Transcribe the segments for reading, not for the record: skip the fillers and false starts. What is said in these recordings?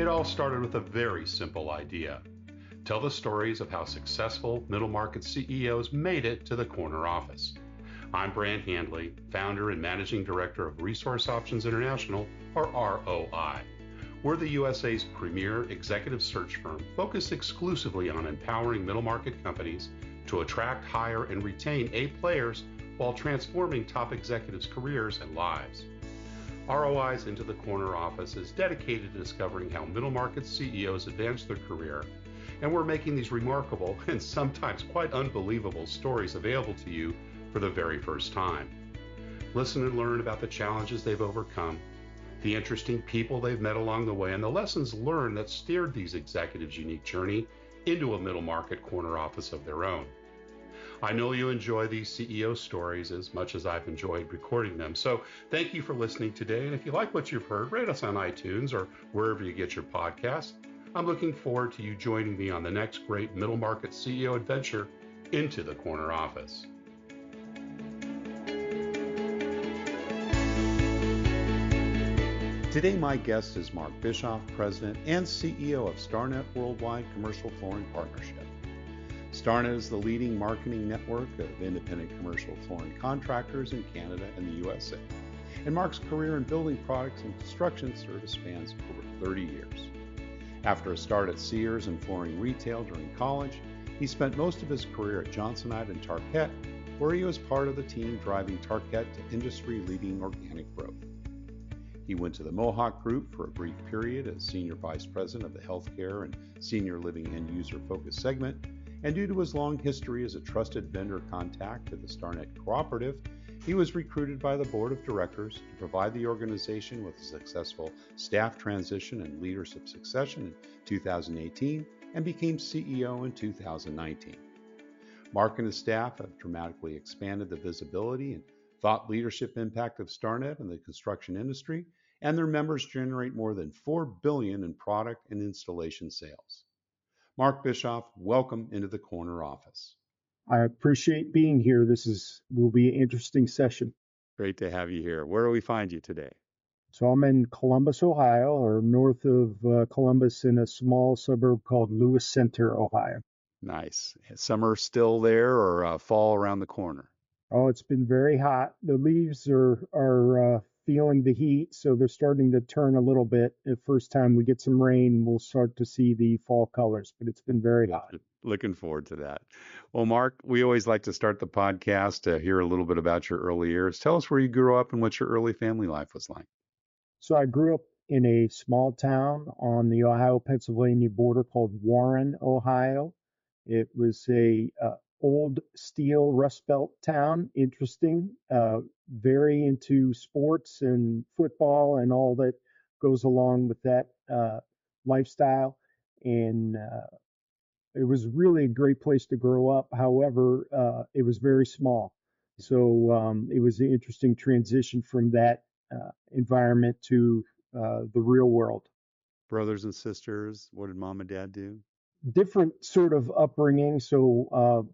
It all started with a very simple idea. Tell the stories of how successful middle market CEOs made it to the corner office. I'm Brant Handley, founder and managing director of Resource Options International, or ROI. We're the USA's premier executive search firm focused exclusively on empowering middle market companies to attract, hire, and retain A players while transforming top executives' careers and lives. ROI's Into the Corner office is dedicated to discovering how middle market CEOs advance their career, and we're making these remarkable and sometimes quite unbelievable stories available to you for the very first time. Listen and learn about the challenges they've overcome, the interesting people they've met along the way, and the lessons learned that steered these executives' unique journey into a middle market corner office of their own. I know you enjoy these CEO stories as much as I've enjoyed recording them. So thank you for listening today. And if you like what you've heard, rate us on iTunes or wherever you get your podcasts. I'm looking forward to you joining me on the next great middle market CEO adventure into the corner office. Today, my guest is Mark Bischoff, President and CEO of Starnet Worldwide Commercial Flooring Partnership. Starnet is the leading marketing network of independent commercial flooring contractors in Canada and the USA. And Mark's career in building products and construction service spans over 30 years. After a start at Sears and flooring retail during college, he spent most of his career at Johnsonite and Tarkett, where he was part of the team driving Tarkett to industry-leading organic growth. He went to the Mohawk Group for a brief period as Senior Vice President of the Healthcare and Senior Living End User Focus segment, and due to his long history as a trusted vendor contact to the Starnet cooperative, he was recruited by the board of directors to provide the organization with a successful staff transition and leadership succession in 2018 and became CEO in 2019. Mark and his staff have dramatically expanded the visibility and thought leadership impact of Starnet in the construction industry, and their members generate more than $4 billion in product and installation sales. Mark Bischoff, welcome into the corner office. I appreciate being here. Will be an interesting session. Great to have you here. Where do we find you today? So I'm in Columbus, Ohio, or north of Columbus in a small suburb called Lewis Center, Ohio. Nice. Summer still there or fall around the corner? Oh, it's been very hot. The leaves are feeling the heat, so they're starting to turn a little bit. The first time we get some rain, we'll start to see the fall colors, but it's been very hot. Looking forward to that. Well, Mark, we always like to start the podcast to hear a little bit about your early years. Tell us where you grew up and what your early family life was like. So I grew up in a small town on the Ohio-Pennsylvania border called Warren, Ohio. It was a old steel Rust Belt town, interesting, very into sports and football and all that goes along with that lifestyle. And it was really a great place to grow up. However, it was very small. So it was an interesting transition from that environment to the real world. Brothers and sisters, what did mom and dad do? Different sort of upbringing. So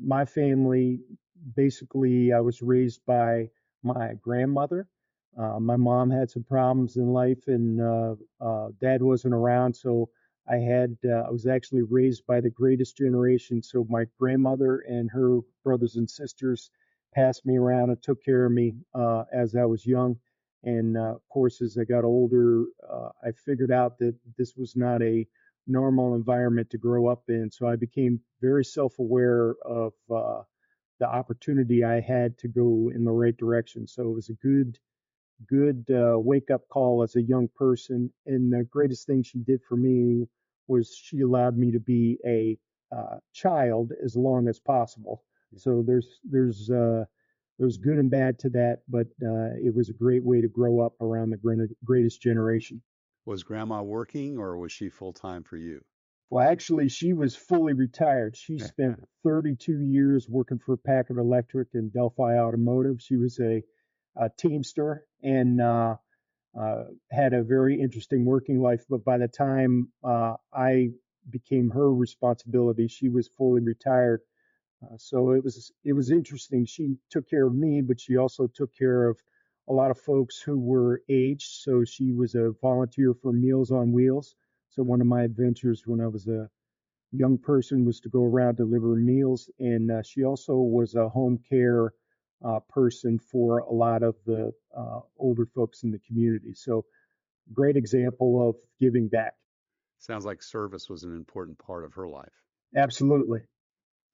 my family, basically, I was raised by my grandmother. My mom had some problems in life, and dad wasn't around, so I was actually raised by the greatest generation. So my grandmother and her brothers and sisters passed me around and took care of me as I was young. And of course, as I got older, I figured out that this was not a normal environment to grow up in. So I became very self-aware of the opportunity I had to go in the right direction. So it was a good wake-up call as a young person. And the greatest thing she did for me was she allowed me to be a child as long as possible. So there's good and bad to that, but it was a great way to grow up around the greatest generation. Was grandma working or was she full-time for you? Well, actually, she was fully retired. She spent 32 years working for Packard Electric and Delphi Automotive. She was a teamster and had a very interesting working life. But by the time I became her responsibility, she was fully retired. So it was interesting. She took care of me, but she also took care of a lot of folks who were aged. So she was a volunteer for Meals on Wheels. So one of my adventures when I was a young person was to go around delivering meals, and she also was a home care person for a lot of the older folks in the community. So great example of giving back. Sounds like service was an important part of her life. Absolutely.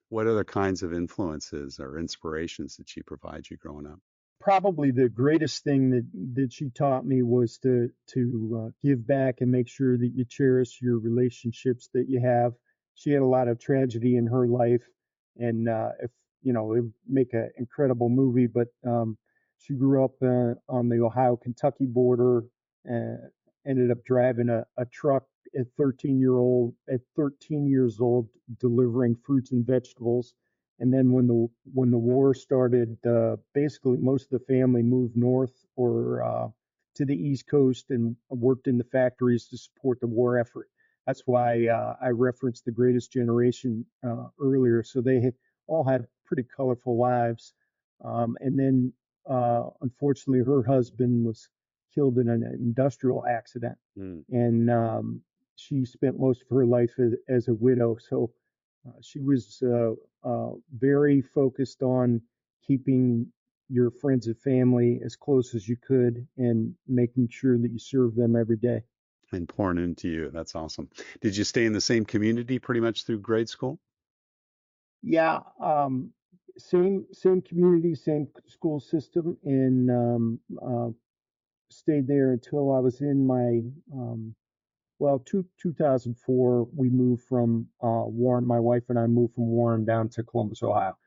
What other kinds of influences or inspirations did she provide you growing up? Probably the greatest thing that she taught me was to give back and make sure that you cherish your relationships that you have. She had a lot of tragedy in her life, and if you know, it would make an incredible movie. But she grew up on the Ohio-Kentucky border, and ended up driving a truck at 13 years old, delivering fruits and vegetables. And then when the war started, basically most of the family moved north or to the East Coast and worked in the factories to support the war effort. That's why I referenced the Greatest Generation earlier. So all had pretty colorful lives. And then, unfortunately, her husband was killed in an industrial accident, Mm. and she spent most of her life as a widow. So she was very focused on keeping your friends and family as close as you could and making sure that you serve them every day. And pouring into you. That's awesome. Did you stay in the same community pretty much through grade school? Yeah, same community, same school system, and stayed there until I was in my 2004. We moved from Warren. My wife and I moved from Warren down to Columbus, Ohio.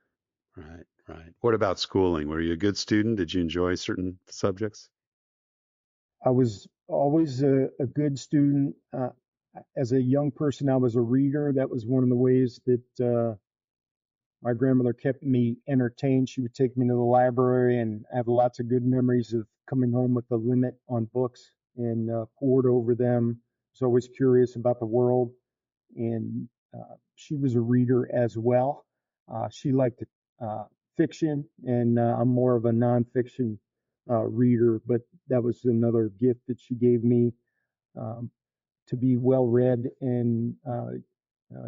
Right, right. What about schooling? Were you a good student? Did you enjoy certain subjects? I was always a good student. As a young person, I was a reader. That was one of the ways that my grandmother kept me entertained. She would take me to the library, and I have lots of good memories of coming home with the limit on books and poured over them. Was always curious about the world, and she was a reader as well. She liked fiction, and I'm more of a nonfiction reader, but that was another gift that she gave me, um, to be well read and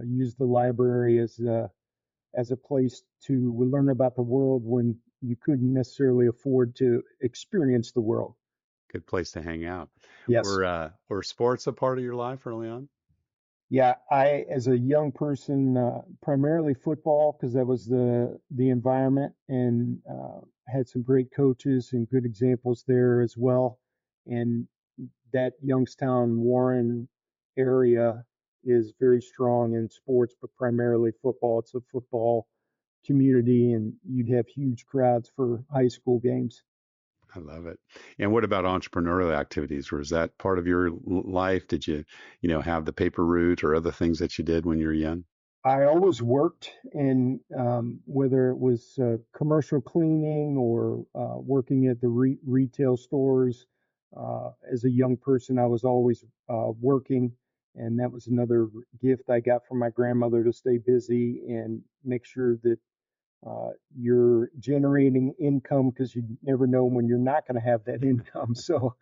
use the library as a place to learn about the world when you couldn't necessarily afford to experience the world. Good place to hang out. Yes. Were sports a part of your life early on? Yeah, as a young person, primarily football because that was the environment, and had some great coaches and good examples there as well. And that Youngstown, Warren area is very strong in sports, but primarily football. It's a football community, and you'd have huge crowds for high school games. I love it. And what about entrepreneurial activities? Was that part of your life? Did you have the paper route or other things that you did when you were young? I always worked in, whether it was commercial cleaning or working at the retail stores. As a young person, I was always working, and that was another gift I got from my grandmother to stay busy and make sure that you're generating income because you never know when you're not going to have that income. So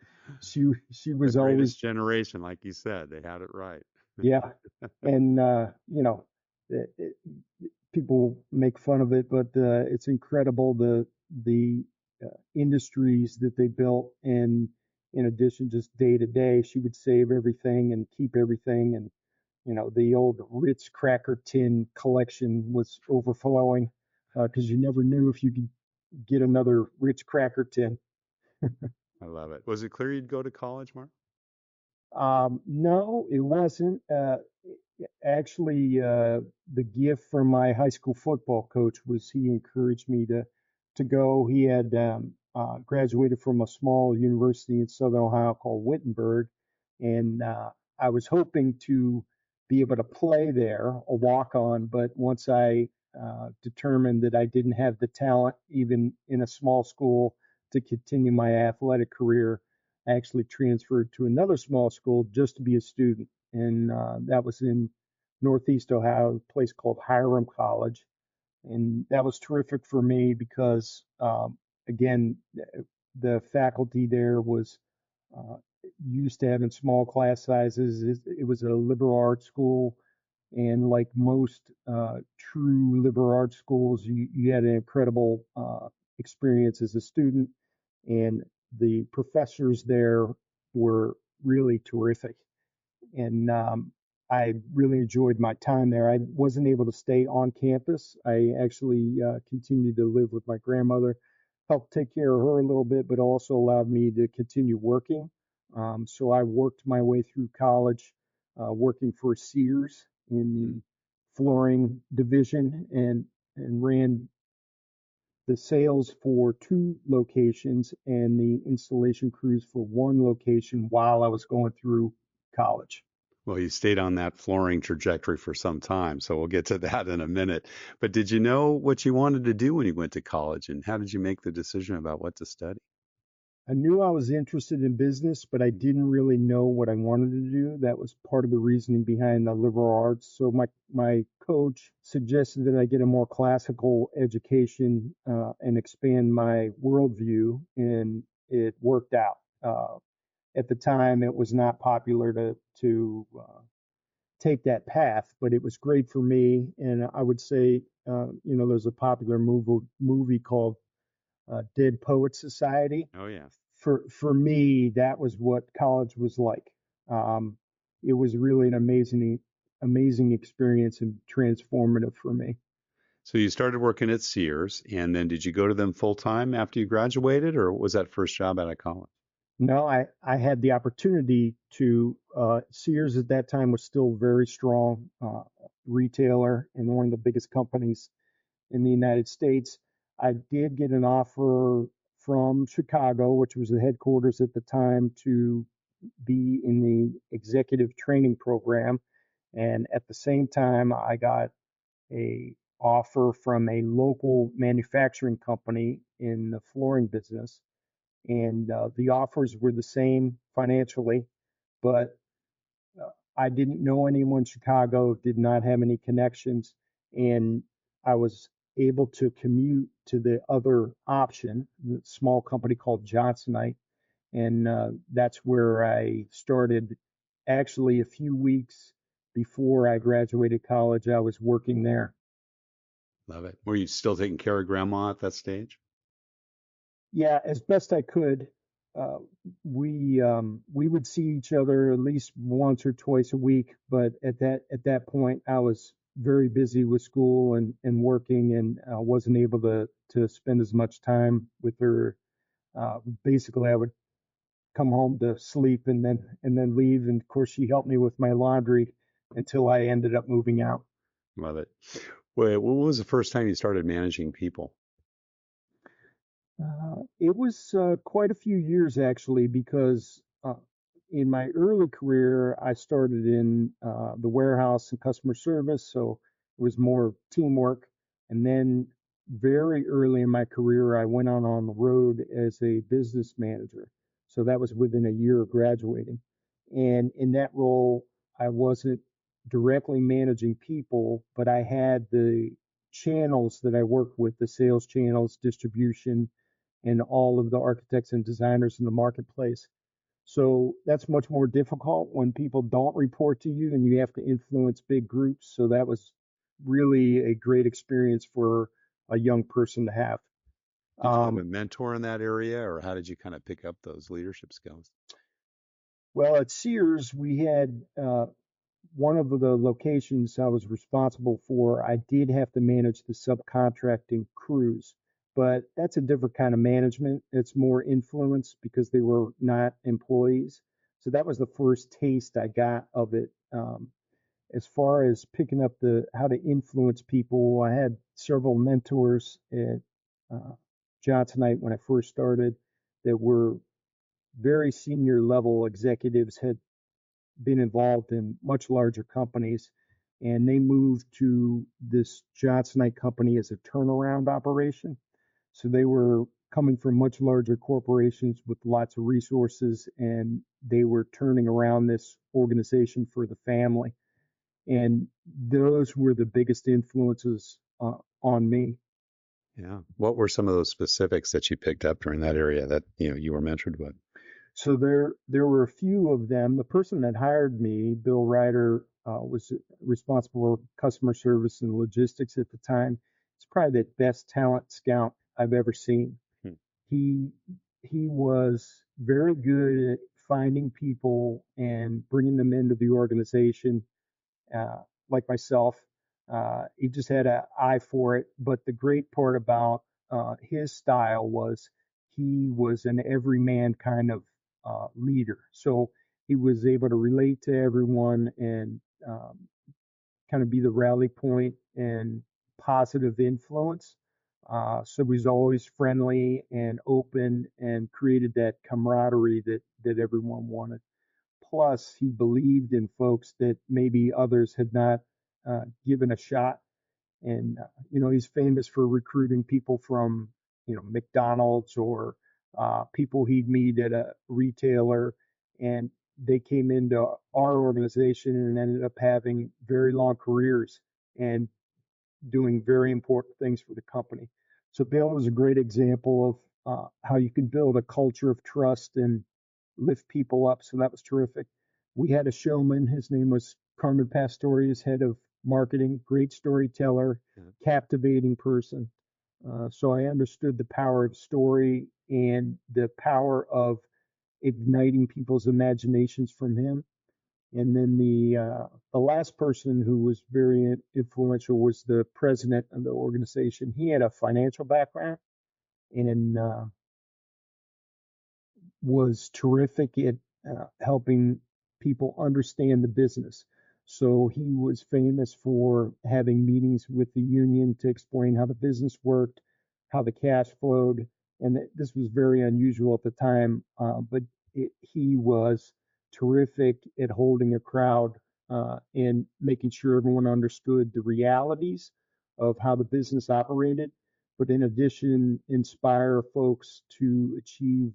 she The was always, greatest generation, like you said, they had it right. yeah. And it, it, people make fun of it, but it's incredible the industries that they built. And in addition, just day to day, she would save everything and keep everything. And the old Ritz cracker tin collection was overflowing because you never knew if you could get another Ritz cracker tin. I love it. Was it clear you'd go to college, Mark? No, it wasn't. Actually, the gift from my high school football coach was he encouraged me to go. He had graduated from a small university in Southern Ohio called Wittenberg, and I was hoping to be able to play there, a walk on. But once I determined that I didn't have the talent, even in a small school, to continue my athletic career, I actually transferred to another small school just to be a student, and that was in Northeast Ohio, a place called Hiram College, and that was terrific for me because, again, the faculty there was uh, used to having small class sizes. It was a liberal arts school, and like most true liberal arts schools, you had an incredible experience as a student, and the professors there were really terrific. And I really enjoyed my time there. I wasn't able to stay on campus. I actually continued to live with my grandmother, helped take care of her a little bit, but also allowed me to continue working. So I worked my way through college, working for Sears in the flooring division, and ran the sales for two locations and the installation crews for one location while I was going through college. Well, you stayed on that flooring trajectory for some time, so we'll get to that in a minute. But did you know what you wanted to do when you went to college, and how did you make the decision about what to study? I knew I was interested in business, but I didn't really know what I wanted to do. That was part of the reasoning behind the liberal arts. So my coach suggested that I get a more classical education and expand my worldview, and it worked out. At the time, it was not popular to take that path, but it was great for me. And I would say, there's a popular movie called Dead Poet Society. Oh, yeah. For me, that was what college was like. Um, it was really an amazing experience and transformative for me. So you started working at Sears, and then did you go to them full time after you graduated, or was that first job out of college? No, I had the opportunity to, Sears at that time was still very strong retailer and one of the biggest companies in the United States. I did get an offer from Chicago, which was the headquarters at the time, to be in the executive training program. And at the same time, I got a offer from a local manufacturing company in the flooring business. And the offers were the same financially, but I didn't know anyone in Chicago, did not have any connections, and I was able to commute to the other option, the small company called Johnsonite, and that's where I started. Actually, a few weeks before I graduated college, I was working there. Love it. Were you still taking care of grandma at that stage? Yeah, as best I could. Uh, we would see each other at least once or twice a week, but at that point, I was very busy with school and working, and wasn't able to spend as much time with her. Basically, I would come home to sleep and then leave, and of course, she helped me with my laundry until I ended up moving out. Love it. Wait, what was the first time you started managing people? It was quite a few years actually, because in my early career, I started in the warehouse and customer service, so it was more teamwork. And then very early in my career, I went on the road as a business manager. So that was within a year of graduating. And in that role, I wasn't directly managing people, but I had the channels that I worked with, the sales channels, distribution, and all of the architects and designers in the marketplace. So that's much more difficult when people don't report to you and you have to influence big groups. So that was really a great experience for a young person to have. Did you have Um, a mentor in that area, or how did you kind of pick up those leadership skills? well, at Sears, we had one of the locations I was responsible for. I did have to manage the subcontracting crews, but that's a different kind of management. It's more influence because they were not employees. So that was the first taste I got of it. As far as picking up the how to influence people, I had several mentors at Johnsonite when I first started that were very senior level executives, had been involved in much larger companies, and they moved to this Johnsonite company as a turnaround operation. So they were coming from much larger corporations with lots of resources, and they were turning around this organization for the family. And those were the biggest influences on me. Yeah. What were some of those specifics that you picked up during that area that, you were mentored with? So there were a few of them. The person that hired me, Bill Ryder, was responsible for customer service and logistics at the time. It's probably the best talent scout I've ever seen. Hmm. He he was very good at finding people and bringing them into the organization, uh, like myself. He just had an eye for it. But the great part about his style was he was an everyman kind of leader. So he was able to relate to everyone and kind of be the rally point and positive influence. So he was always friendly and open and created that camaraderie that everyone wanted. Plus, he believed in folks that maybe others had not given a shot. And, he's famous for recruiting people from, McDonald's or people he'd meet at a retailer. And they came into our organization and ended up having very long careers and doing very important things for the company. So Bill was a great example of how you can build a culture of trust and lift people up. So that was terrific. We had a showman. His name was Carmen Pastorius, head of marketing, great storyteller, captivating person. So I understood the power of story and the power of igniting people's imaginations from him. And then the last person who was very influential was the president of the organization. He had a financial background and was terrific at helping people understand the business. So he was famous for having meetings with the union to explain how the business worked, how the cash flowed, and this was very unusual at the time. But he was terrific at holding a crowd and making sure everyone understood the realities of how the business operated. But in addition, inspire folks to achieve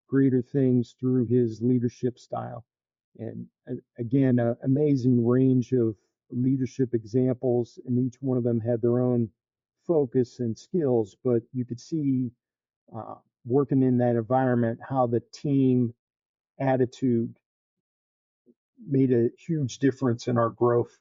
greater things through his leadership style. And again, an amazing range of leadership examples, and each one of them had their own focus and skills. But you could see uh, working in that environment how the team attitude made a huge difference in our growth.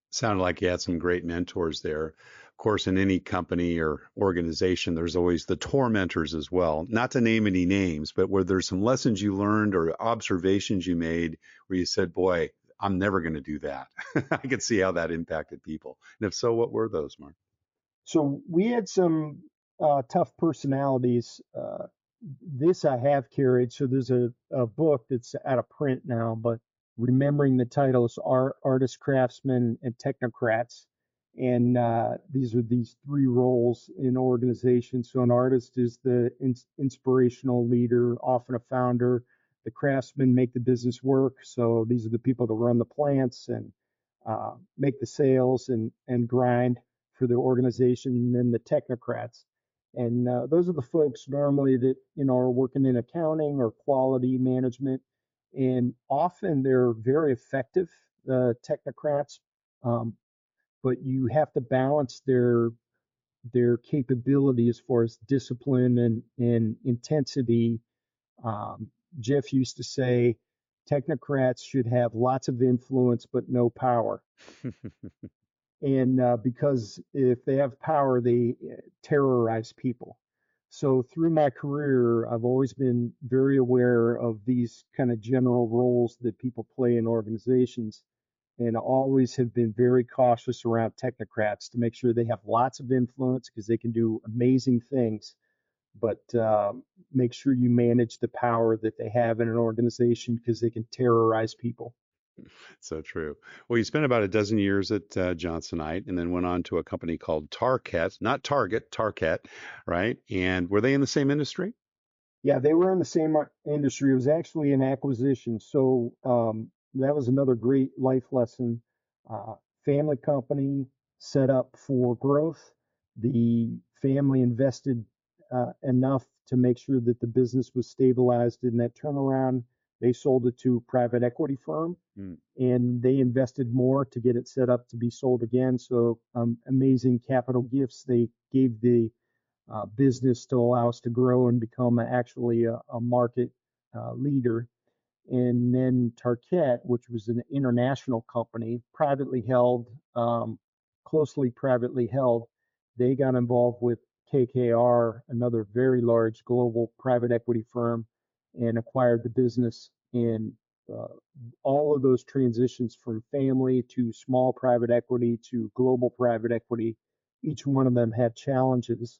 Sounded like you had some great mentors there. Of course, in any company or organization, there's always the tormentors as well. Not to name any names, but where there's some lessons you learned or observations you made where you said, boy, I'm never going to do that. I could see how that impacted people. And if so, what were those, Mark? So we had some tough personalities. This I have carried. So there's a book that's out of print now, but remembering the titles are artists, craftsmen, and technocrats. And these are these three roles in organizations. So an artist is the inspirational leader, often a founder. The craftsmen make the business work. So these are the people that run the plants and make the sales and grind for the organization, and then the technocrats. And those are the folks normally that are working in accounting or quality management, and often they're very effective, the technocrats. Um, but you have to balance their capability as far as discipline and intensity. Um, Jeff used to say, technocrats should have lots of influence but no power. And because if they have power, they terrorize people. So through my career, I've always been very aware of these kind of general roles that people play in organizations, and always have been very cautious around technocrats to make sure they have lots of influence because they can do amazing things, but make sure you manage the power that they have in an organization because they can terrorize people. So true. Well, you spent about a dozen years at Johnsonite and then went on to a company called Tarkett, not Target, Tarkett, right? And were they in the same industry? Yeah, they were in the same industry. It was actually an acquisition. So that was another great life lesson. Uh, Family company set up for growth. The family invested enough to make sure that the business was stabilized in that turnaround. They sold it to a private equity firm, Mm. and they invested more to get it set up to be sold again. So amazing capital gifts they gave the business to allow us to grow and become actually a market leader. And then Tarkett, which was an international company, privately held, closely privately held, they got involved with KKR, another very large global private equity firm, and acquired the business. And uh, all of those transitions from family to small private equity to global private equity, each one of them had challenges.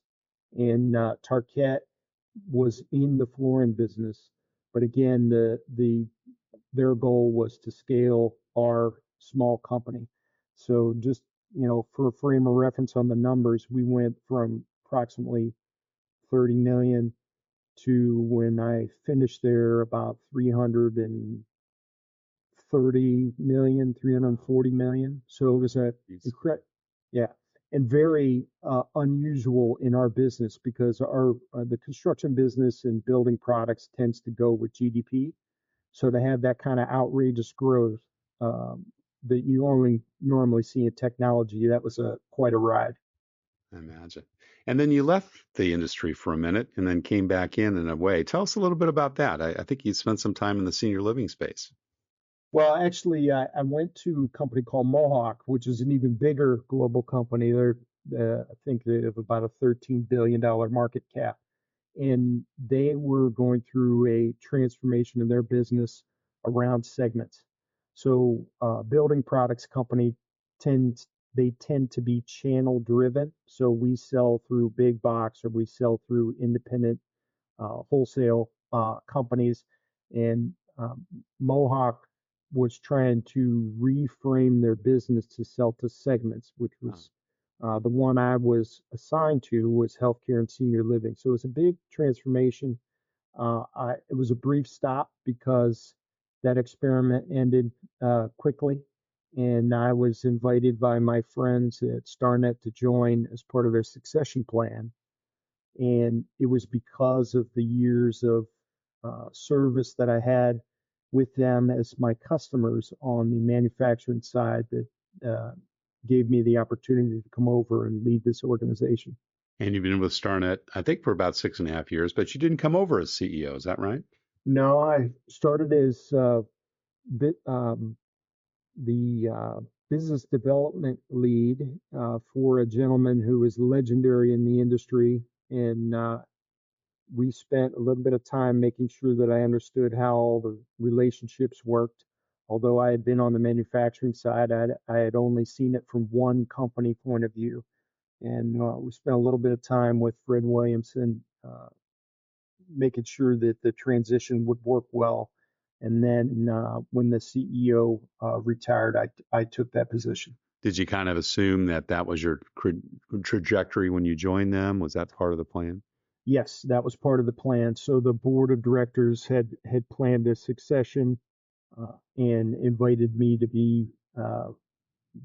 And Tarkett was in the flooring business, but again, their goal was to scale our small company. So just, for a frame of reference on the numbers, we went from approximately 30 million to, when I finished there, about 330 million, 340 million. So it was yeah, and very unusual in our business because our the construction business and building products tends to go with GDP. So to have that kind of outrageous growth um, that you only normally see in technology, that was quite a ride. I imagine. And then you left the industry for a minute and then came back in a way. Tell us a little bit about that. I think you spent some time in the senior living space. Well, actually, I went to a company called Mohawk, which is an even bigger global company. I think they have about a $13 billion market cap. And they were going through a transformation in their business around segments. So, building products company tends they tend to be channel driven. So we sell through big box or we sell through independent wholesale companies, and Mohawk was trying to reframe their business to sell to segments, which Wow. was the one I was assigned to was healthcare and senior living. So it was a big transformation. It was a brief stop because that experiment ended quickly, and I was invited by my friends at Starnet to join as part of their succession plan. And it was because of the years of service that I had with them as my customers on the manufacturing side that gave me the opportunity to come over and lead this organization. And you've been with Starnet, I think, for about 6.5 years, but you didn't come over as CEO. Is that right? No, I started as bit, the business development lead for a gentleman who is legendary in the industry, and we spent a little bit of time making sure that I understood how all the relationships worked. Although I had been on the manufacturing side, I had only seen it from one company point of view. And we spent a little bit of time with Fred Williamson, making sure that the transition would work well. And then when the CEO retired, I took that position. Did you kind of assume that that was your trajectory when you joined them? Was that part of the plan? Yes, that was part of the plan. So the board of directors had planned a succession and invited me to be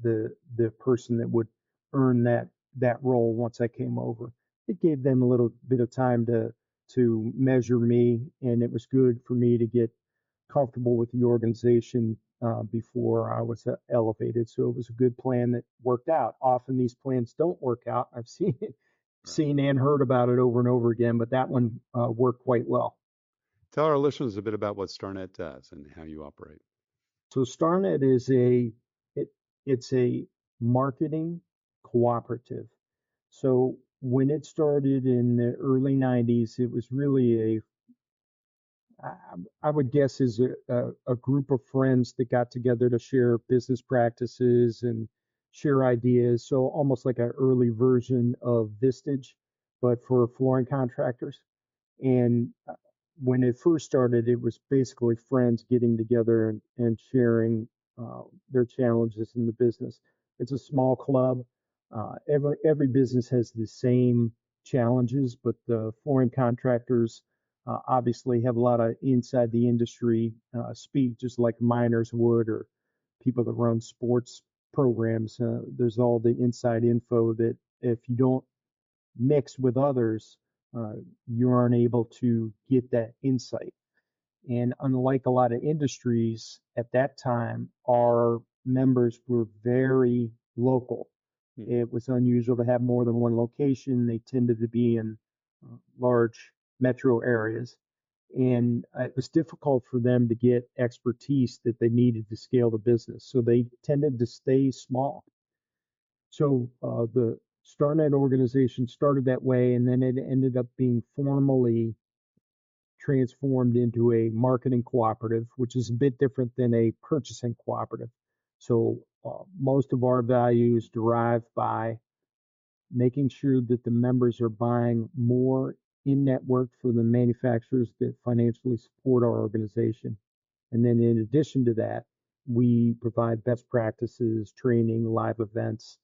the person that would earn that role once I came over. It gave them a little bit of time to measure me, and it was good for me to get comfortable with the organization before I was elevated. So it was a good plan that worked out. Often these plans don't work out. I've seen it, Right. seen and heard about it over and over again, but that one worked quite well. Tell our listeners a bit about what Starnet does and how you operate. So Starnet is it's a marketing cooperative. So when it started in the early 90s, it was really I would guess is a group of friends that got together to share business practices and share ideas. So almost like an early version of Vistage, but for flooring contractors. And when it first started, it was basically friends getting together and sharing their challenges in the business. It's a small club. Every business has the same challenges, but the flooring contractors obviously have a lot of inside the industry speak, just like miners would, or people that run sports programs. There's all the inside info that if you don't mix with others, you aren't able to get that insight. And unlike a lot of industries at that time, our members were very local. It was unusual to have more than one location. They tended to be in large metro areas. And it was difficult for them to get expertise that they needed to scale the business. So they tended to stay small. So the Starnet organization started that way, and then it ended up being formally transformed into a marketing cooperative, which is a bit different than a purchasing cooperative. So most of our values derive by making sure that the members are buying more in network for the manufacturers that financially support our organization. And then in addition to that, we provide best practices, training, live events,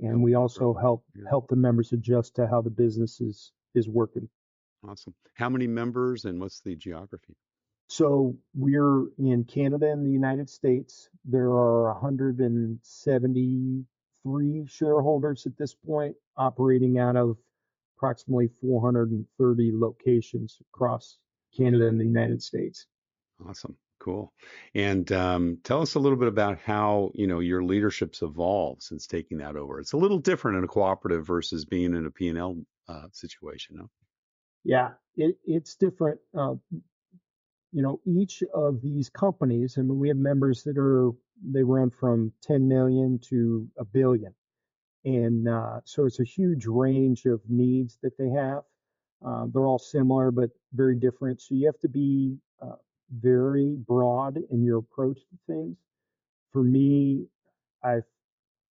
and we also help the members adjust to how the business is working. Awesome. How many members and what's the geography? So we're in Canada and the United States. There are 173 shareholders at this point, operating out of approximately 430 locations across Canada and the United States. Awesome. Cool. And tell us a little bit about how, your leadership's evolved since taking that over. It's a little different in a cooperative versus being in a P&L situation, no? Yeah, it's different. Each of these companies, I mean, we have members they run from 10 million to a billion. And so it's a huge range of needs that they have. They're all similar, but very different. So you have to be very broad in your approach to things. For me, I've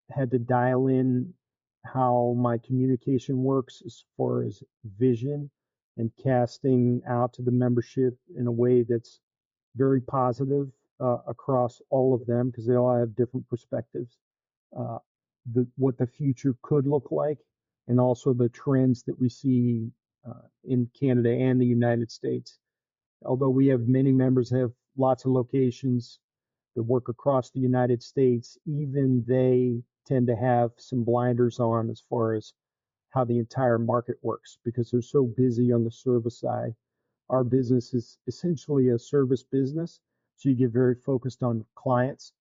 had to dial in how my communication works as far as vision and casting out to the membership in a way that's very positive across all of them because they all have different perspectives. Uh, what the future could look like, and also the trends that we see in Canada and the United States. Although we have many members that have lots of locations that work across the United States, even they tend to have some blinders on as far as how the entire market works because they're so busy on the service side. Our business is essentially a service business, so you get very focused on clients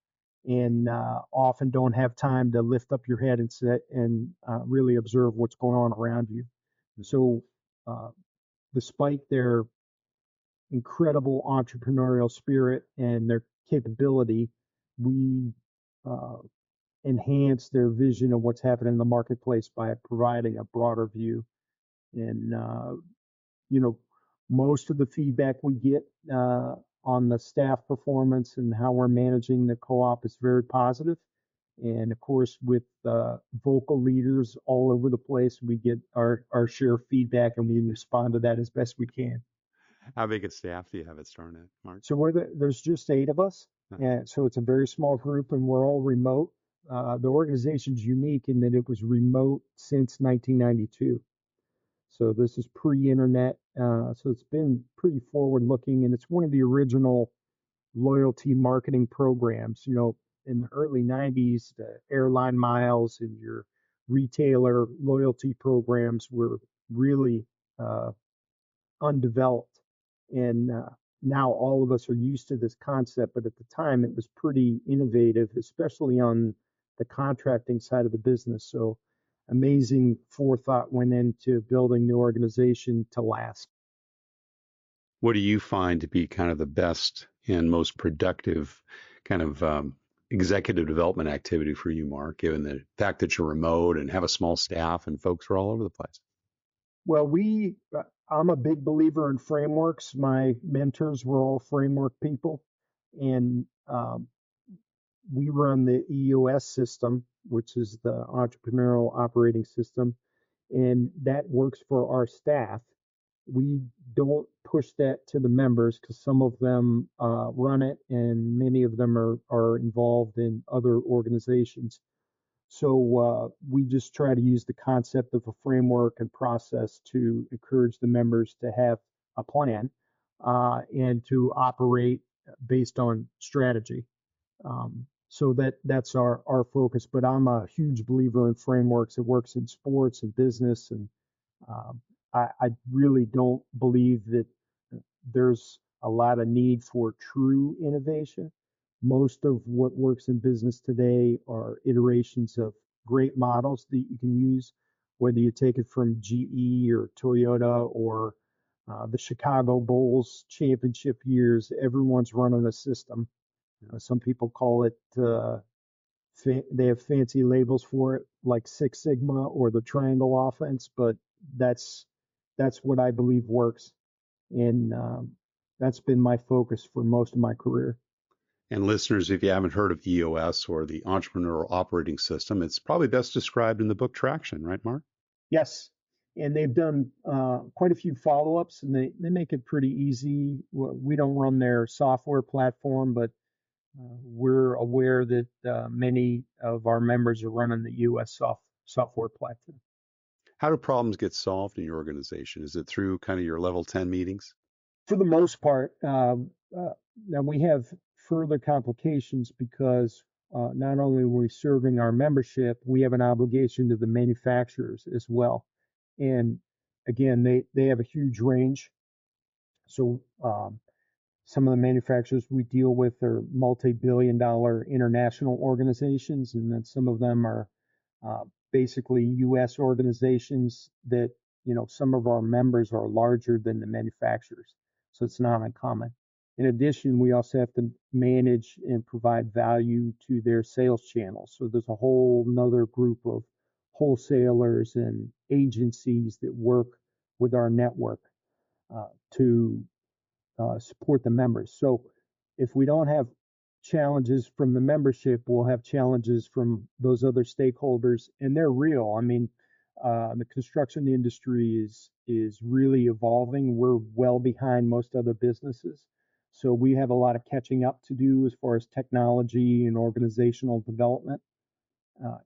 and often don't have time to lift up your head and sit and really observe what's going on around you. So, despite their incredible entrepreneurial spirit and their capability, we uh, enhance their vision of what's happening in the marketplace by providing a broader view. And you know, most of the feedback we get on the staff performance and how we're managing the co-op is very positive. And of course, with vocal leaders all over the place, we get our share of feedback and we respond to that as best we can. How big a staff do you have at Starnet, Mark? So there's just 8 of us, and so it's a very small group, and we're all remote. The organization's unique in that it was remote since 1992. So this is pre-internet, so it's been pretty forward-looking, and it's one of the original loyalty marketing programs. In the early 90s, the airline miles and your retailer loyalty programs were really undeveloped. And now all of us are used to this concept, but at the time it was pretty innovative, especially on the contracting side of the business. So amazing forethought went into building the organization to last. What do you find to be kind of the best and most productive kind of executive development activity for you, Mark, given the fact that you're remote and have a small staff and folks are all over the place? Well, I'm a big believer in frameworks. My mentors were all framework people, and we run the EOS system, which is the entrepreneurial operating system, and that works for our staff. We don't push that to the members because some of them run it, and many of them are involved in other organizations. So we just try to use the concept of a framework and process to encourage the members to have a plan and to operate based on strategy. So that's our focus. But I'm a huge believer in frameworks. It works in sports and business, and I really don't believe that there's a lot of need for true innovation. Most of what works in business today are iterations of great models that you can use, whether you take it from GE or Toyota or the Chicago Bulls championship years. Everyone's running a system. Some people call it, they have fancy labels for it, like Six Sigma or the triangle offense, but that's that's what I believe works, and that's been my focus for most of my career. And listeners, if you haven't heard of EOS or the Entrepreneurial Operating System, it's probably best described in the book Traction, right, Mark? Yes, and they've done quite a few follow-ups, and they make it pretty easy. We don't run their software platform, but we're aware that many of our members are running the US software platform. How do problems get solved in your organization? Is it through kind of your level 10 meetings? For the most part, now we have further complications because not only are we serving our membership, we have an obligation to the manufacturers as well. And again, they have a huge range. So some of the manufacturers we deal with are multi-billion dollar international organizations, and then some of them are basically U.S. organizations that, some of our members are larger than the manufacturers. So it's not uncommon. In addition, we also have to manage and provide value to their sales channels. So there's a whole nother group of wholesalers and agencies that work with our network to support the members. So if we don't have challenges from the membership, we'll have challenges from those other stakeholders, and they're real. I mean, the construction industry is really evolving. We're well behind most other businesses, so we have a lot of catching up to do as far as technology and organizational development.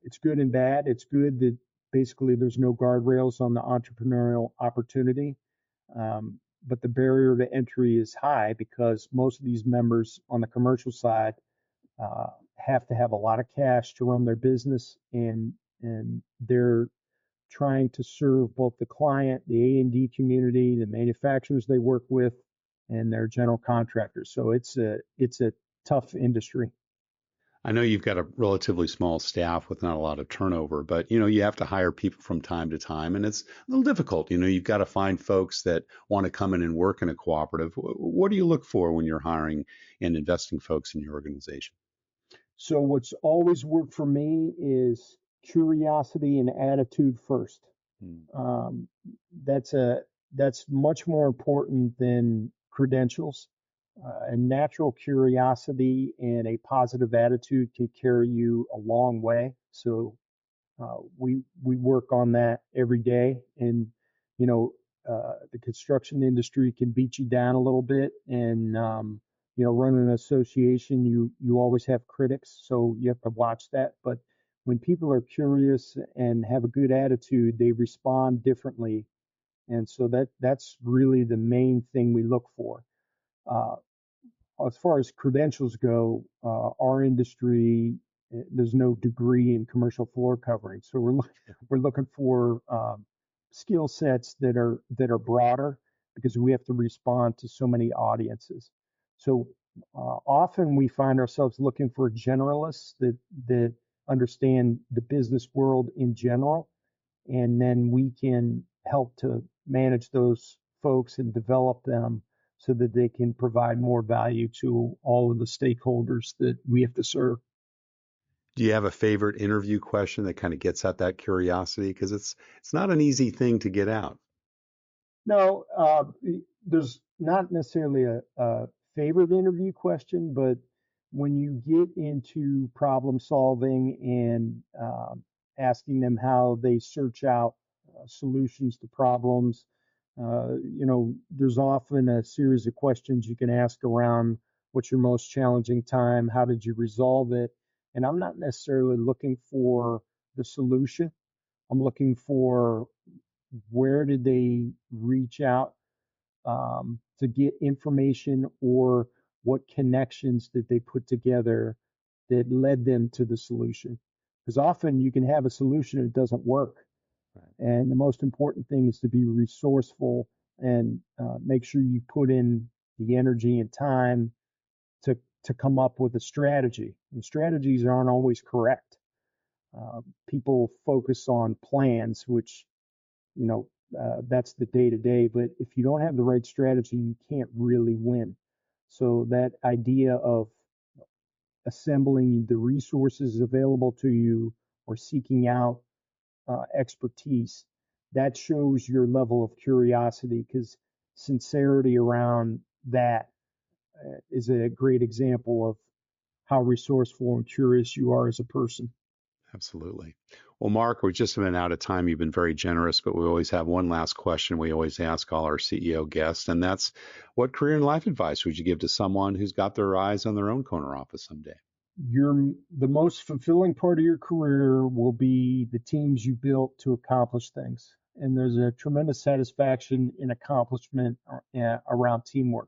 It's good and bad. It's good that basically there's no guardrails on the entrepreneurial opportunity. But the barrier to entry is high because most of these members on the commercial side have to have a lot of cash to run their business, and they're trying to serve both the client, the A&D community, the manufacturers they work with, and their general contractors. So it's a tough industry. I know you've got a relatively small staff with not a lot of turnover, but you have to hire people from time to time, and it's a little difficult. You've got to find folks that want to come in and work in a cooperative. What do you look for when you're hiring and investing folks in your organization? So what's always worked for me is curiosity and attitude first. Um, that's much more important than credentials. A natural curiosity and a positive attitude can carry you a long way. So we work on that every day, and you know the construction industry can beat you down a little bit, and running an association, you always have critics, so you have to watch that. But when people are curious and have a good attitude, they respond differently, and so that's really the main thing we look for. Uh, as far as credentials go, our industry, there's no degree in commercial floor covering, so we're looking for skill sets that are broader because we have to respond to so many audiences. So often we find ourselves looking for generalists that understand the business world in general, and then we can help to manage those folks and develop them so that they can provide more value to all of the stakeholders that we have to serve. Do you have a favorite interview question that kind of gets at that curiosity? Because it's not an easy thing to get out. No, there's not necessarily a favorite interview question, but when you get into problem solving and asking them how they search out solutions to problems, there's often a series of questions you can ask around what's your most challenging time, how did you resolve it? And I'm not necessarily looking for the solution. I'm looking for where did they reach out to get information, or what connections did they put together that led them to the solution? Because often you can have a solution that doesn't work. Right. And the most important thing is to be resourceful and make sure you put in the energy and time to come up with a strategy. And strategies aren't always correct. People focus on plans, which, that's the day to day. But if you don't have the right strategy, you can't really win. So that idea of assembling the resources available to you or seeking out expertise, that shows your level of curiosity, because sincerity around that is a great example of how resourceful and curious you are as a person. Absolutely. Well, Mark, we're just about out of time. You've been very generous, but we always have one last question we always ask all our CEO guests, and that's, what career and life advice would you give to someone who's got their eyes on their own corner office someday? The most fulfilling part of your career will be the teams you built to accomplish things. And there's a tremendous satisfaction in accomplishment around teamwork.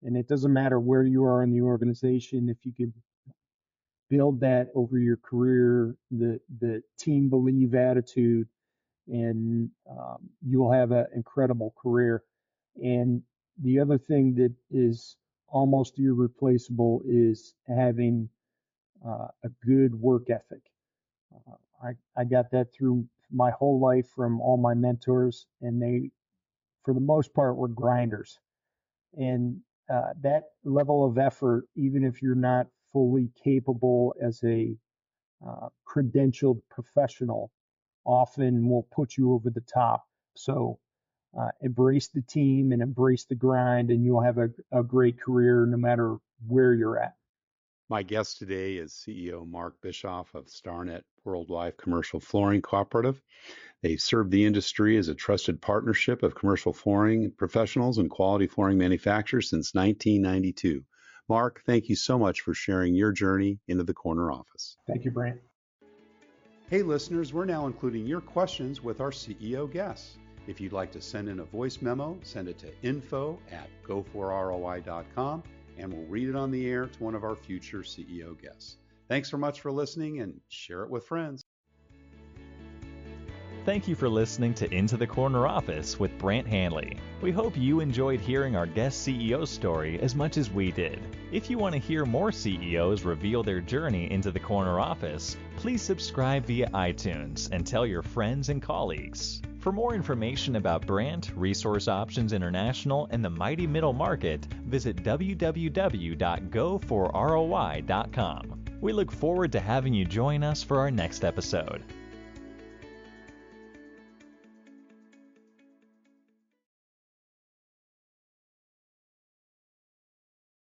And it doesn't matter where you are in the organization, if you can build that over your career, the team believe attitude, and you will have an incredible career. And the other thing that is almost irreplaceable is having a good work ethic. I got that through my whole life from all my mentors, and they, for the most part, were grinders. And that level of effort, even if you're not fully capable as a credentialed professional, often will put you over the top. So embrace the team and embrace the grind, and you'll have a great career no matter where you're at. My guest today is CEO Mark Bischoff of Starnet Worldwide Commercial Flooring Cooperative. They serve the industry as a trusted partnership of commercial flooring professionals and quality flooring manufacturers since 1992. Mark, thank you so much for sharing your journey into the corner office. Thank you, Brant. Hey, listeners, we're now including your questions with our CEO guests. If you'd like to send in a voice memo, send it to info@go4roi.com, and we'll read it on the air to one of our future CEO guests. Thanks so much for listening, and share it with friends. Thank you for listening to Into the Corner Office with Brant Hanley. We hope you enjoyed hearing our guest CEO story as much as we did. If you want to hear more CEOs reveal their journey into the corner office, please subscribe via iTunes and tell your friends and colleagues. For more information about Brant, Resource Options International, and the mighty middle market, visit www.go4roi.com. We look forward to having you join us for our next episode.